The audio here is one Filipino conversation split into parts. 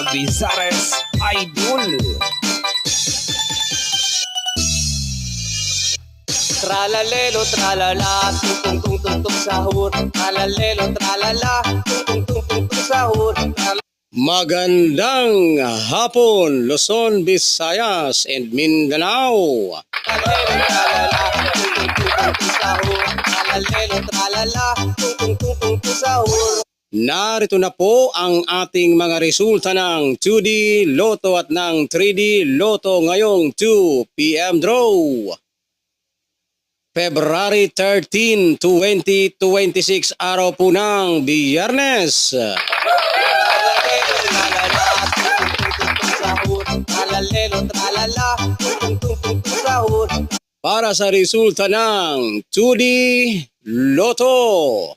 Avisares Idol. Tralalelo, tralala, tung tung tung tung sahur. Tralalelo, tralala, tung tung tung tung sahur. Magandang hapon, Luzon, Visayas, and Mindanao. Tralalelo, tralala, tung tung tung tung sahur. Tralalelo, tralala, tung tung tung tung sahur. Narito na po ang ating mga resulta ng 2D Lotto at ng 3D Lotto ngayong 2 p.m. draw. February 13, 2026, araw po ng Biyernes. Tralalelo, tralala, tung tung tung sahur. Tralalelo, tralala, tung tung tung sahur. Para sa resulta ng 2D Lotto,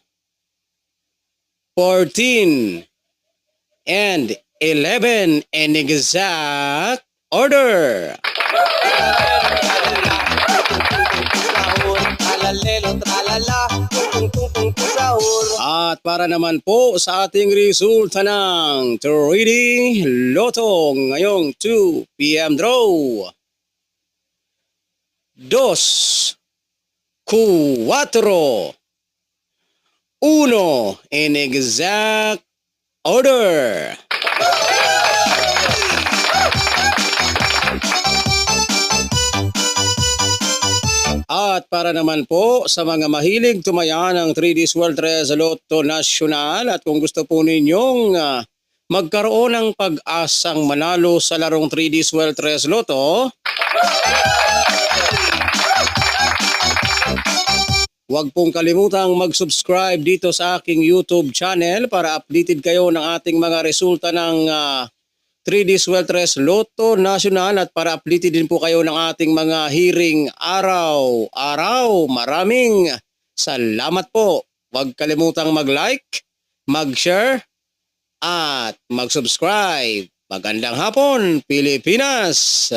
14 and 11 in exact order. Tralalelo, tralala, tung tung tung sahur. At para naman po sa ating resulta ng 3D Lotto ngayong 2 p.m. draw. 2, 4, 1 in exact order. At para naman po sa mga mahilig tumaya ng 3D Sweltres Lotto Nacional at kung gusto po ninyong magkaroon ng pag-asang manalo sa larong 3D Sweltres Lotto, huwag pong kalimutang mag-subscribe dito sa aking YouTube channel para updated kayo ng ating mga resulta ng 3D Sweltres Lotto Nacional at para updated din po kayo ng ating mga hearing araw-araw. Maraming salamat po. Huwag kalimutang mag-like, mag-share at mag-subscribe. Magandang hapon, Pilipinas!